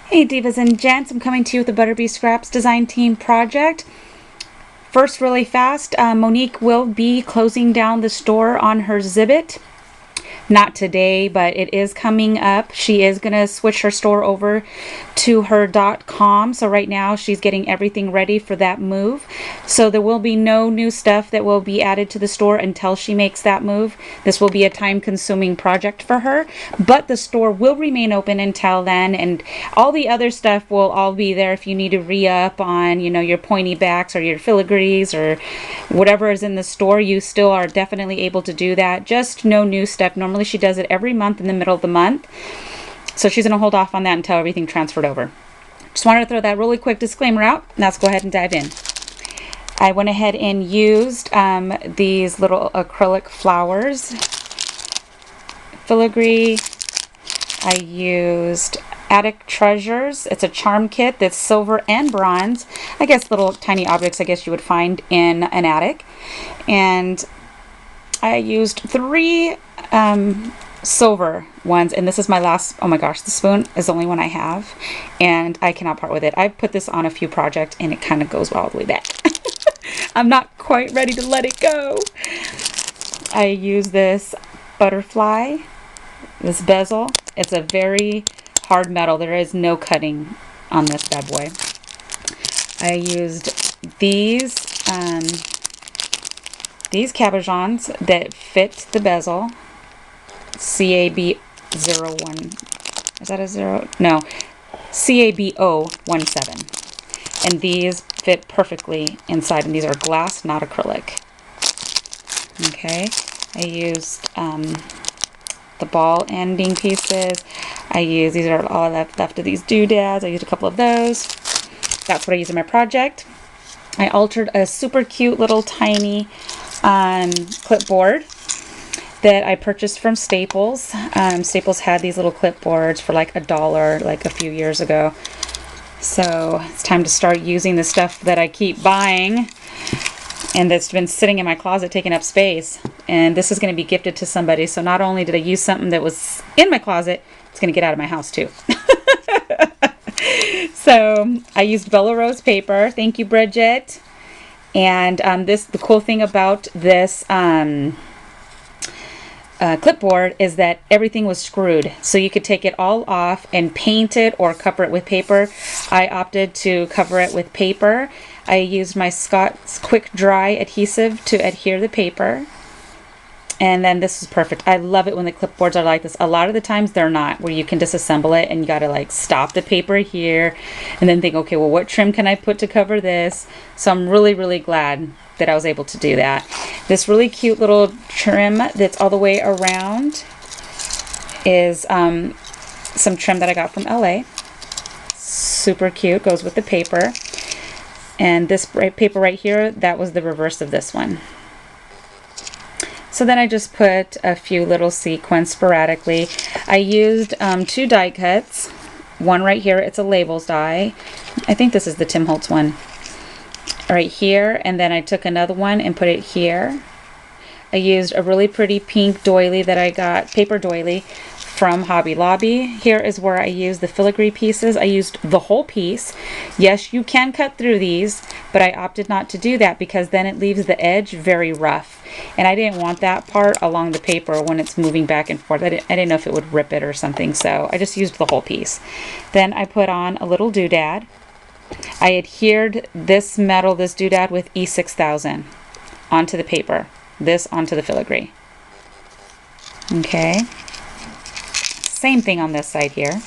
Hey divas and gents, I'm coming to you with the ButterBeeScraps design team project. First, really fast, Monique will be closing down the store on her Zibbit. Not today, but it is coming up. She is going to switch her store over to her .com. So right now she's getting everything ready for that move. So there will be no new stuff that will be added to the store until she makes that move. This will be a time-consuming project for her, but the store will remain open until then, and all the other stuff will all be there if you need to re-up on, you know, your pointy backs or your filigrees or whatever is in the store. You still are definitely able to do that. Just no new stuff. Normally she does it every month in the middle of the month, so she's going to hold off on that until everything transferred over. Just wanted to throw that really quick disclaimer out. Now let's go ahead and dive in. I went ahead and used these little acrylic flowers, filigree. I used Attic Treasures. It's a charm kit that's silver and bronze. I guess little tiny objects I guess you would find in an attic. And I used 3 silver ones, and this is my last. Oh my gosh, the spoon is the only one I have, and I cannot part with it. I've put this on a few projects, and it kind of goes all the way back. I'm not quite ready to let it go. I use this butterfly, this bezel. It's a very hard metal. There is no cutting on this bad boy. I used these cabochons that fit the bezel. CAB01. Is that a 0? No. CABO17. And these fit perfectly inside, and these are glass, not acrylic. Okay. I used the ball ending pieces. These are all left of these doodads. I used a couple of those. That's what I used in my project. I altered a super cute little tiny clipboard that I purchased from Staples. Staples had these little clipboards for like $1 like a few years ago. So it's time to start using the stuff that I keep buying and that's been sitting in my closet taking up space. And this is going to be gifted to somebody. So not only did I use something that was in my closet, it's going to get out of my house too. So I used Bella Rose paper. Thank you, Bridget. And the cool thing about this clipboard is that everything was screwed, so you could take it all off and paint it or cover it with paper. I opted to cover it with paper. I used my Scott's Quick Dry adhesive to adhere the paper, and then this is perfect. I love it when the clipboards are like this. A lot of the times they're not, where you can disassemble it and you gotta like stop the paper here and then think, okay, well, what trim can I put to cover this? So I'm really glad that I was able to do that. This really cute little trim that's all the way around is some trim that I got from LA. Super cute, goes with the paper. And this paper right here, that was the reverse of this one. So then I just put a few little sequins sporadically. I used 2 die cuts. One right here, it's a labels die. I think this is the Tim Holtz one. Right here, and then I took another one and put it here. I used a really pretty pink doily that I got, paper doily, from Hobby Lobby. Here is where I used the filigree pieces. I used the whole piece. Yes, you can cut through these, but I opted not to do that because then it leaves the edge very rough. And I didn't want that part along the paper when it's moving back and forth. I didn't know if it would rip it or something, so I just used the whole piece. Then I put on a little doodad. I adhered this metal, this doodad, with E6000 onto the paper. This onto the filigree. Okay. Same thing on this side here.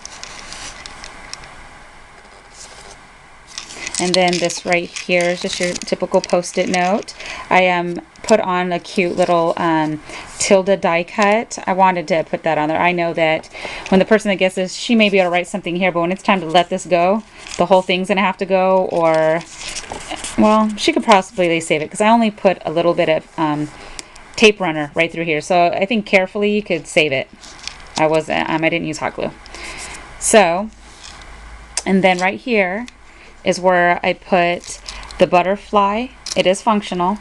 And then this right here is just your typical post-it note. I put on a cute little tilde die cut. I wanted to put that on there. I know that when the person that gets this, she may be able to write something here, but when it's time to let this go, the whole thing's going to have to go, or, well, she could possibly save it because I only put a little bit of tape runner right through here. So I think carefully you could save it. I didn't use hot glue. So, and then right here is where I put the butterfly. It is functional.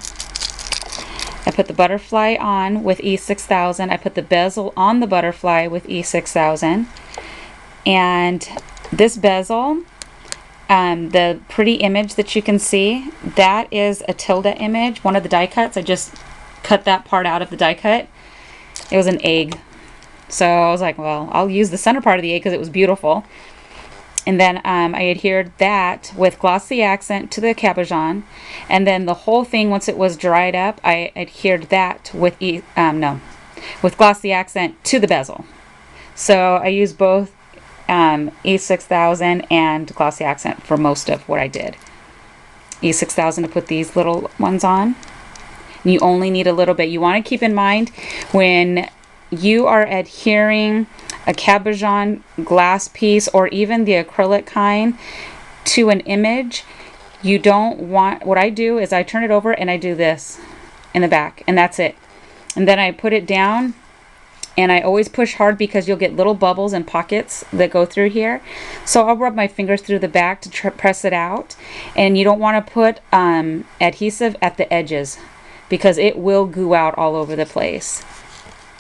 I put the butterfly on with E6000. I put the bezel on the butterfly with E6000. And this bezel, the pretty image that you can see, that is a tilde image, one of the die cuts. I just cut that part out of the die cut. It was an egg. So I was like, well, I'll use the center part of the egg because it was beautiful. And then I adhered that with glossy accent to the cabochon. And then the whole thing, once it was dried up, I adhered that with with glossy accent to the bezel. So I used both E6000 and glossy accent for most of what I did. E6000 to put these little ones on. And you only need a little bit. You want to keep in mind when you are adhering a cabochon glass piece or even the acrylic kind to an image, you don't want, what I do is I turn it over and I do this in the back, and that's it. And then I put it down, and I always push hard because you'll get little bubbles and pockets that go through here. So I'll rub my fingers through the back to press it out. And you don't want to put adhesive at the edges because it will goo out all over the place.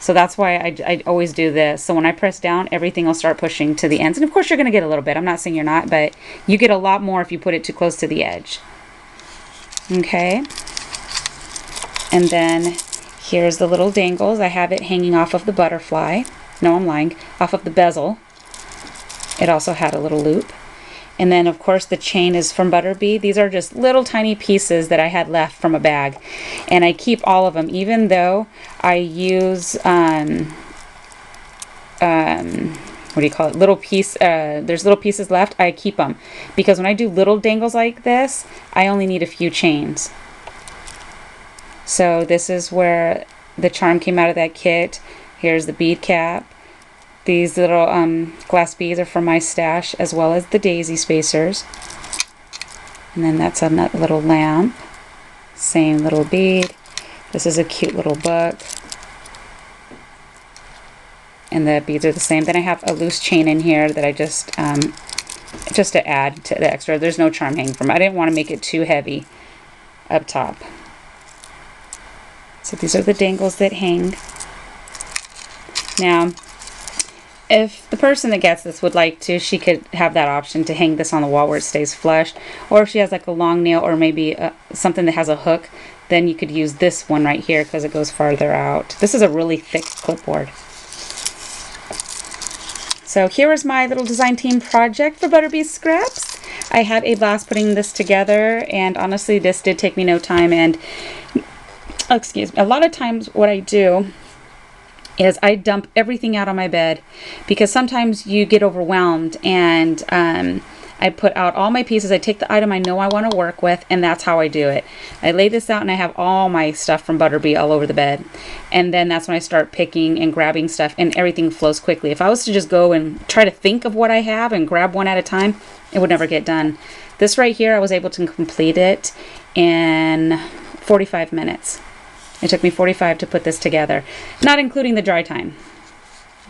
So that's why I always do this. So when I press down, everything will start pushing to the ends. And of course you're going to get a little bit. I'm not saying you're not, but you get a lot more if you put it too close to the edge. Okay. And then here's the little dangles. I have it hanging off of the butterfly. No, I'm lying. Off of the bezel. It also had a little loop. And then of course the chain is from ButterBee. These are just little tiny pieces that I had left from a bag. And I keep all of them, even though I use, what do you call it? Little piece, there's little pieces left, I keep them. Because when I do little dangles like this, I only need a few chains. So this is where the charm came out of that kit. Here's the bead cap. These little glass beads are from my stash, as well as the daisy spacers. And then that's a little lamp. Same little bead. This is a cute little book. And the beads are the same. Then I have a loose chain in here that I just to add to the extra. There's no charm hanging from it. I didn't want to make it too heavy up top. So these are the dangles that hang. Now, if the person that gets this would like to, she could have that option to hang this on the wall where it stays flush. Or if she has like a long nail or maybe something that has a hook, then you could use this one right here because it goes farther out. This is a really thick clipboard. So here is my little design team project for ButterBeeScraps. I had a blast putting this together, and honestly this did take me no time. And excuse me, a lot of times what I do is I dump everything out on my bed because sometimes you get overwhelmed, and I put out all my pieces. I take the item I know I want to work with, and that's how I do it. I lay this out and I have all my stuff from ButterBee all over the bed, and then that's when I start picking and grabbing stuff, and everything flows quickly. If I was to just go and try to think of what I have and grab one at a time, it would never get done. This right here, I was able to complete it in 45 minutes. It took me 45 to put this together, not including the dry time,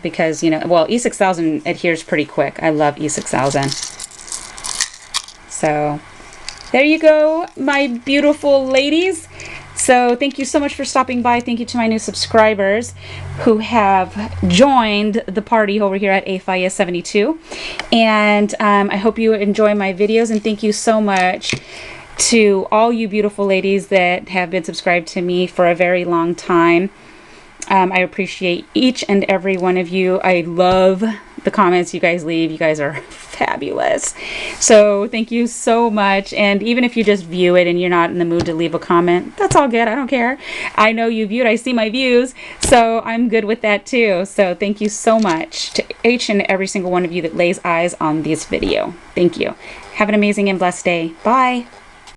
because, you know, well, E6000 adheres pretty quick. I love E6000. So there you go, my beautiful ladies. So thank you so much for stopping by. Thank you to my new subscribers who have joined the party over here at AFIS72. And I hope you enjoy my videos, and thank you so much to all you beautiful ladies that have been subscribed to me for a very long time. I appreciate each and every one of you. I love the comments you guys leave. You guys are fabulous. So thank you so much. And even if you just view it and you're not in the mood to leave a comment, that's all good. I don't care. I know you viewed. I see my views. So I'm good with that too. So thank you so much to each and every single one of you that lays eyes on this video. Thank you. Have an amazing and blessed day. Bye.